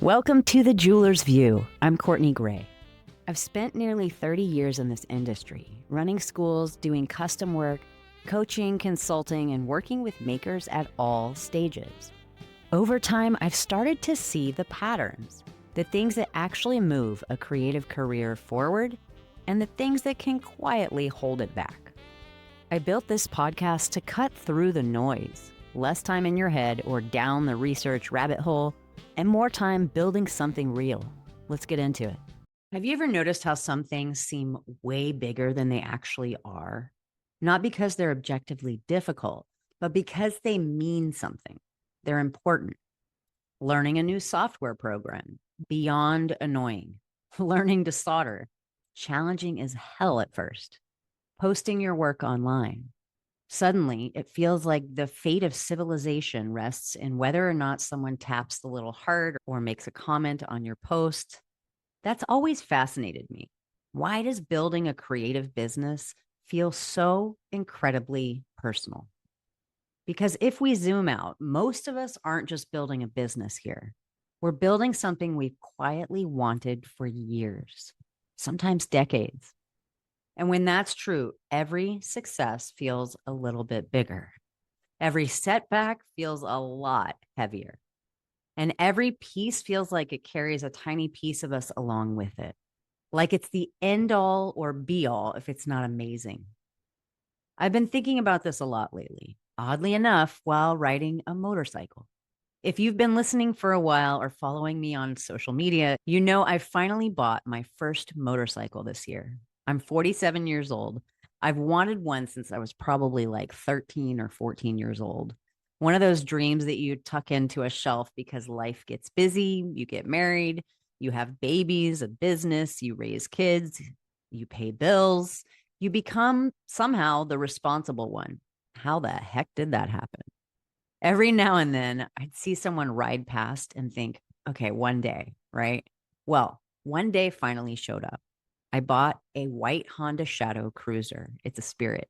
Welcome to The Jeweler's View. I'm Courtney Gray. I've spent nearly 30 years in this industry, running schools, doing custom work, coaching, consulting, and working with makers at all stages. Over time, I've started to see the patterns, the things that actually move a creative career forward, and the things that can quietly hold it back. I built this podcast to cut through the noise, less time in your head or down the research rabbit hole, and more time building something real. Let's get into it. Have you ever noticed how some things seem way bigger than they actually are? Not because they're objectively difficult, but because they mean something. They're important. Learning a new software program, beyond annoying. Learning to solder, challenging as hell at first. Posting your work online. Suddenly, it feels like the fate of civilization rests in whether or not someone taps the little heart or makes a comment on your post. That's always fascinated me. Why does building a creative business feel so incredibly personal? Because if we zoom out, most of us aren't just building a business here. We're building something we've quietly wanted for years, sometimes decades. And when that's true, every success feels a little bit bigger. Every setback feels a lot heavier. And every piece feels like it carries a tiny piece of us along with it. Like it's the end all or be all if it's not amazing. I've been thinking about this a lot lately, oddly enough, while riding a motorcycle. If you've been listening for a while or following me on social media, you know I finally bought my first motorcycle this year. I'm 47 years old. I've wanted one since I was probably like 13 or 14 years old. One of those dreams that you tuck into a shelf because life gets busy, you get married, you have babies, a business, you raise kids, you pay bills, you become somehow the responsible one. How the heck did that happen? Every now and then I'd see someone ride past and think, okay, one day, right? Well, one day finally showed up. I bought a white Honda Shadow Cruiser. It's a Spirit.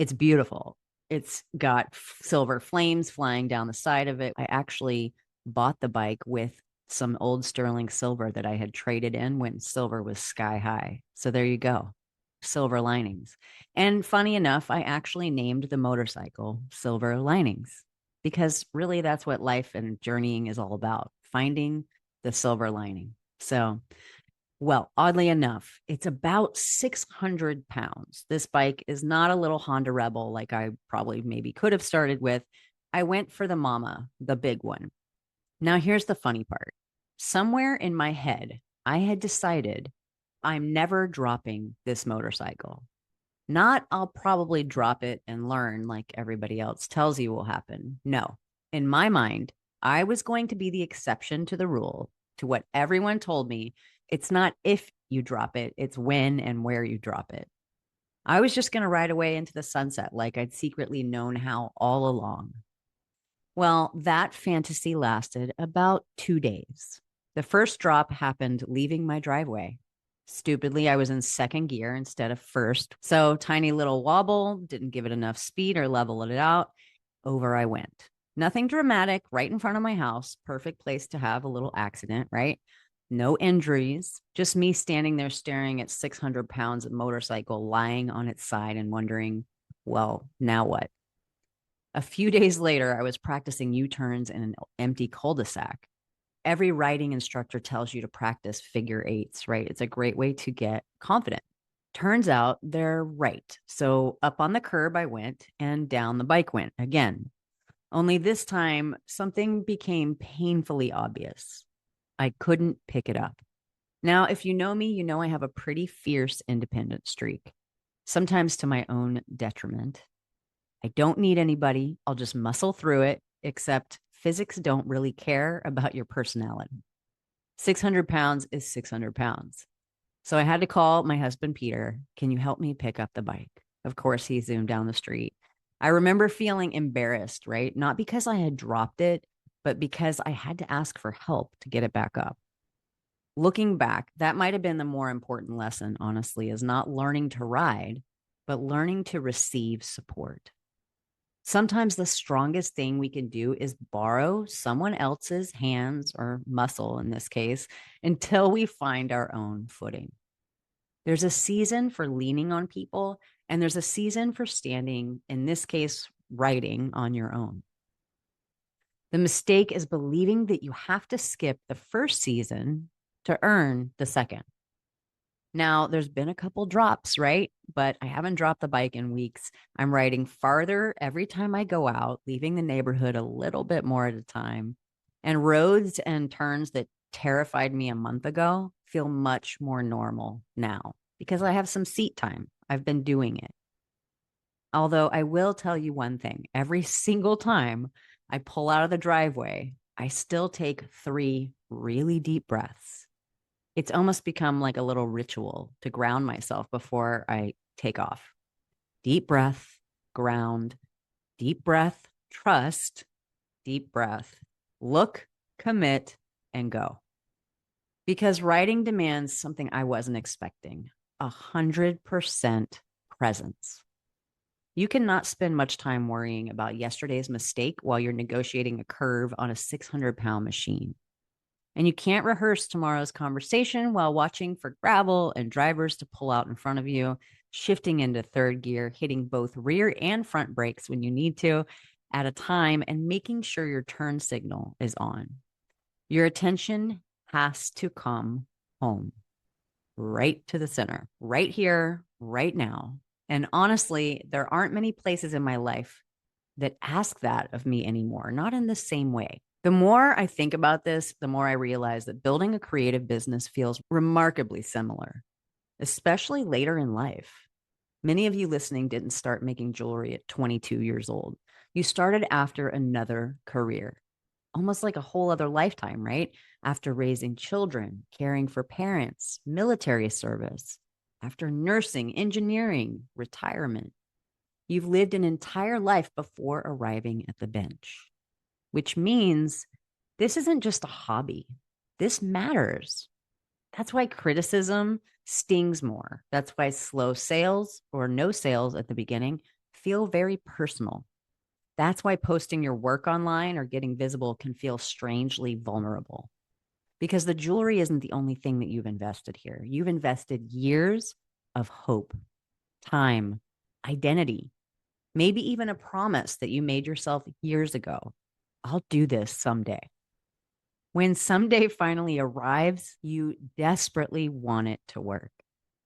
It's beautiful. It's got silver flames flying down the side of it. I actually bought the bike with some old sterling silver that I had traded in when silver was sky high. So there you go. Silver linings. And funny enough, I actually named the motorcycle Silver Linings because really that's what life and journeying is all about, finding the silver lining. So well, oddly enough, it's about 600 pounds. This bike is not a little Honda Rebel like I probably maybe could have started with. I went for the Mama, the big one. Now, here's the funny part. Somewhere in my head, I had decided I'm never dropping this motorcycle. Not I'll probably drop it and learn like everybody else tells you will happen. No, in my mind, I was going to be the exception to the rule, to what everyone told me. It's not if you drop it, it's when and where you drop it. I was just going to ride away into the sunset like I'd secretly known how all along. Well, that fantasy lasted about 2 days. The first drop happened leaving my driveway. Stupidly, I was in second gear instead of first. So, tiny little wobble, didn't give it enough speed or level it out. Over I went. Nothing dramatic, right in front of my house. Perfect place to have a little accident, right? No injuries, just me standing there staring at 600 pounds of motorcycle lying on its side and wondering, well, now what? A few days later, I was practicing U-turns in an empty cul-de-sac. Every riding instructor tells you to practice figure eights, right? It's a great way to get confident. Turns out they're right. So up on the curb I went and down the bike went again. Only this time, something became painfully obvious. I couldn't pick it up. Now, if you know me, you know I have a pretty fierce independent streak, sometimes to my own detriment. I don't need anybody. I'll just muscle through it, except physics don't really care about your personality. 600 pounds is 600 pounds. So I had to call my husband, Peter. Can you help me pick up the bike? Of course, he zoomed down the street. I remember feeling embarrassed, right? Not because I had dropped it, but because I had to ask for help to get it back up. Looking back, that might have been the more important lesson, honestly, is not learning to ride, but learning to receive support. Sometimes the strongest thing we can do is borrow someone else's hands or muscle in this case until we find our own footing. There's a season for leaning on people, and there's a season for standing, in this case, writing on your own. The mistake is believing that you have to skip the first season to earn the second. Now, there's been a couple drops, right? But I haven't dropped the bike in weeks. I'm riding farther every time I go out, leaving the neighborhood a little bit more at a time. And roads and turns that terrified me a month ago feel much more normal now because I have some seat time. I've been doing it. Although I will tell you one thing, every single time I pull out of the driveway, I still take 3 really deep breaths. It's almost become like a little ritual to ground myself before I take off. Deep breath, ground, deep breath, trust, deep breath, look, commit, and go. Because writing demands something I wasn't expecting, 100% presence. You cannot spend much time worrying about yesterday's mistake while you're negotiating a curve on a 600-pound machine. And you can't rehearse tomorrow's conversation while watching for gravel and drivers to pull out in front of you, shifting into third gear, hitting both rear and front brakes when you need to at a time, and making sure your turn signal is on. Your attention has to come home, right to the center, right here, right now. And honestly, there aren't many places in my life that ask that of me anymore, not in the same way. The more I think about this, the more I realize that building a creative business feels remarkably similar, especially later in life. Many of you listening didn't start making jewelry at 22 years old. You started after another career, almost like a whole other lifetime, right? After raising children, caring for parents, military service, after nursing, engineering, retirement. You've lived an entire life before arriving at the bench, which means this isn't just a hobby. This matters. That's why criticism stings more. That's why slow sales or no sales at the beginning feel very personal. That's why posting your work online or getting visible can feel strangely vulnerable. Because the jewelry isn't the only thing that you've invested here. You've invested years of hope, time, identity, maybe even a promise that you made yourself years ago. I'll do this someday. When someday finally arrives, you desperately want it to work.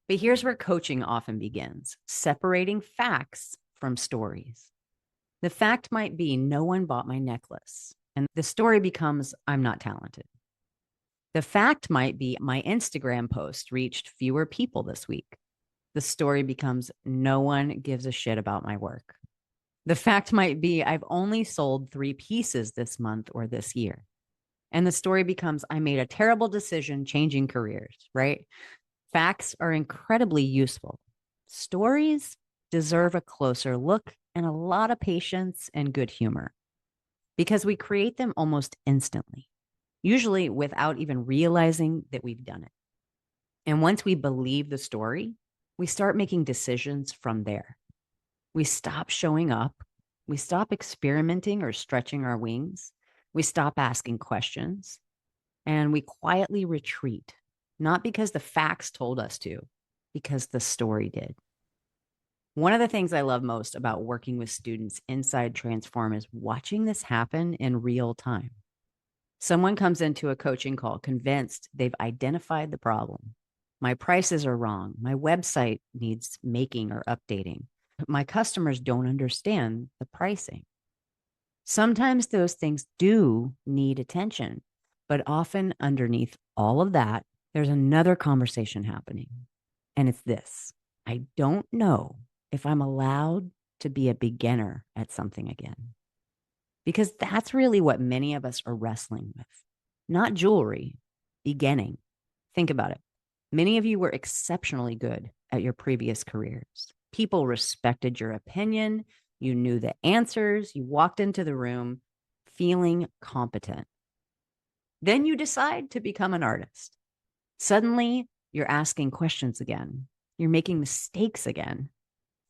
But here's where coaching often begins, separating facts from stories. The fact might be no one bought my necklace, and the story becomes I'm not talented. The fact might be my Instagram post reached fewer people this week. The story becomes no one gives a shit about my work. The fact might be I've only sold 3 pieces this month or this year. And the story becomes I made a terrible decision changing careers, right? Facts are incredibly useful. Stories deserve a closer look and a lot of patience and good humor because we create them almost instantly, usually without even realizing that we've done it. And once we believe the story, we start making decisions from there. We stop showing up. We stop experimenting or stretching our wings. We stop asking questions. And we quietly retreat, not because the facts told us to, because the story did. One of the things I love most about working with students inside Transform is watching this happen in real time. Someone comes into a coaching call convinced they've identified the problem. My prices are wrong. My website needs making or updating. My customers don't understand the pricing. Sometimes those things do need attention, but often underneath all of that, there's another conversation happening. And it's this: I don't know if I'm allowed to be a beginner at something again. Because that's really what many of us are wrestling with. Not jewelry, beginning. Think about it. Many of you were exceptionally good at your previous careers. People respected your opinion. You knew the answers. You walked into the room feeling competent. Then you decide to become an artist. Suddenly, you're asking questions again. You're making mistakes again,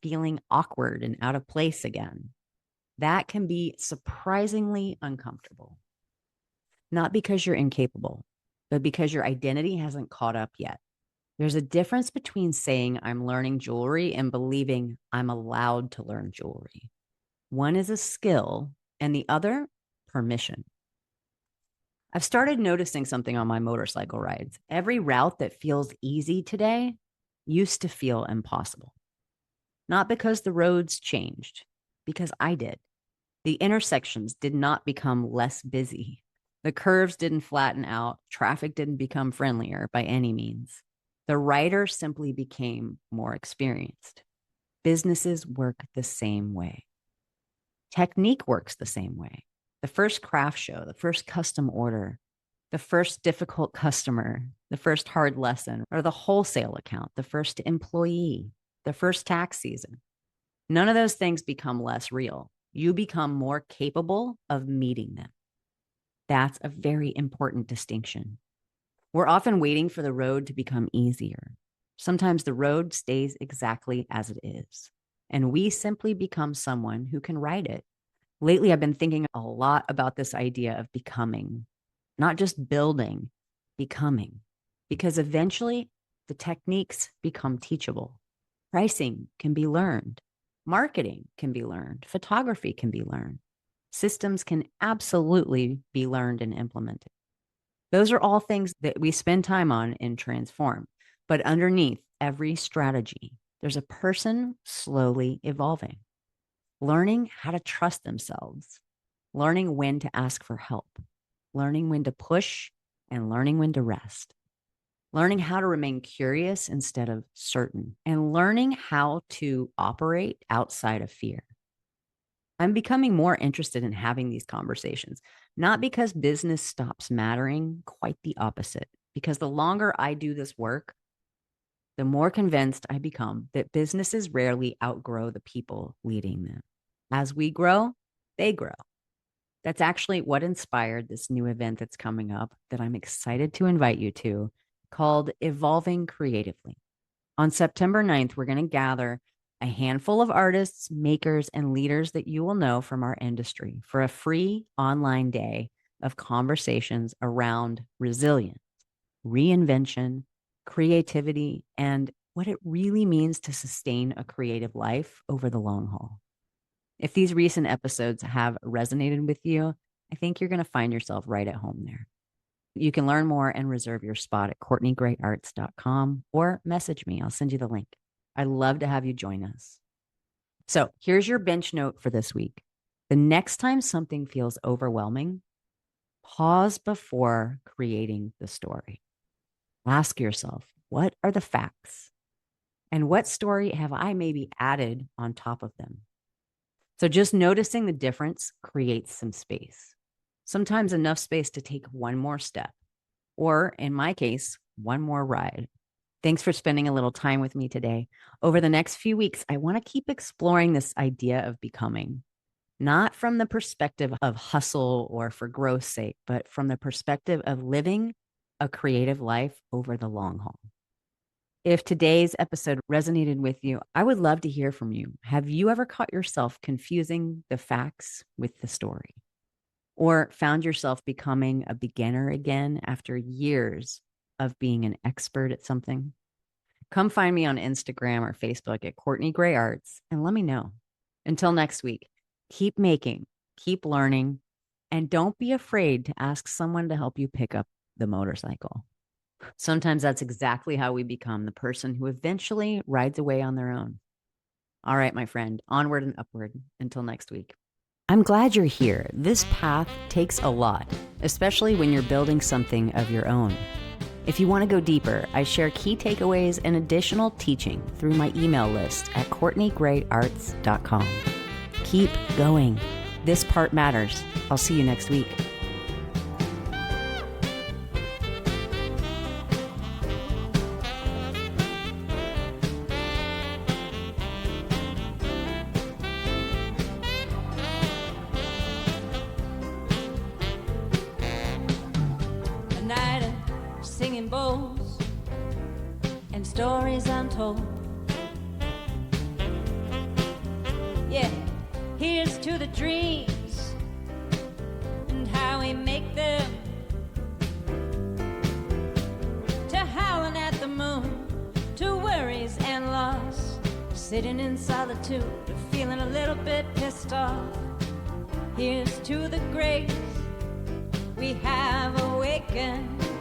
feeling awkward and out of place again. That can be surprisingly uncomfortable. Not because you're incapable, but because your identity hasn't caught up yet. There's a difference between saying I'm learning jewelry and believing I'm allowed to learn jewelry. One is a skill and the other, permission. I've started noticing something on my motorcycle rides. Every route that feels easy today used to feel impossible. Not because the roads changed, because I did. The intersections did not become less busy. The curves didn't flatten out. Traffic didn't become friendlier by any means. The rider simply became more experienced. Businesses work the same way. Technique works the same way. The first craft show, the first custom order, the first difficult customer, the first hard lesson, or the wholesale account, the first employee, the first tax season. None of those things become less real. You become more capable of meeting them. That's a very important distinction. We're often waiting for the road to become easier. Sometimes the road stays exactly as it is, and we simply become someone who can ride it. Lately, I've been thinking a lot about this idea of becoming, not just building, becoming, because eventually the techniques become teachable. Pricing can be learned. Marketing can be learned. Photography can be learned. Systems can absolutely be learned and implemented. Those are all things that we spend time on in Transform. But underneath every strategy, there's a person slowly evolving, learning how to trust themselves, learning when to ask for help, learning when to push, and learning when to rest, learning how to remain curious instead of certain, and learning how to operate outside of fear. I'm becoming more interested in having these conversations, not because business stops mattering, quite the opposite. Because the longer I do this work, the more convinced I become that businesses rarely outgrow the people leading them. As we grow, they grow. That's actually what inspired this new event that's coming up that I'm excited to invite you to, called Evolving Creatively. On September 9th, we're going to gather a handful of artists, makers, and leaders that you will know from our industry for a free online day of conversations around resilience, reinvention, creativity, and what it really means to sustain a creative life over the long haul. If these recent episodes have resonated with you, I think you're going to find yourself right at home there. You can learn more and reserve your spot at CourtneyGrayArts.com or message me. I'll send you the link. I'd love to have you join us. So here's your bench note for this week. The next time something feels overwhelming, pause before creating the story. Ask yourself, what are the facts? And what story have I maybe added on top of them? So just noticing the difference creates some space. Sometimes enough space to take one more step, or in my case, one more ride. Thanks for spending a little time with me today. Over the next few weeks, I want to keep exploring this idea of becoming, not from the perspective of hustle or for growth's sake, but from the perspective of living a creative life over the long haul. If today's episode resonated with you, I would love to hear from you. Have you ever caught yourself confusing the facts with the story? Or found yourself becoming a beginner again after years of being an expert at something? Come find me on Instagram or Facebook at Courtney Gray Arts and let me know. Until next week, keep making, keep learning, and don't be afraid to ask someone to help you pick up the motorcycle. Sometimes that's exactly how we become the person who eventually rides away on their own. All right, my friend, onward and upward. Until next week. I'm glad you're here. This path takes a lot, especially when you're building something of your own. If you want to go deeper, I share key takeaways and additional teaching through my email list at CourtneyGrayArts.com. Keep going. This part matters. I'll see you next week. Singing bowls and stories untold. Yeah, here's to the dreams and how we make them, to howling at the moon, to worries and loss, sitting in solitude, feeling a little bit pissed off. Here's to the grace we have awakened.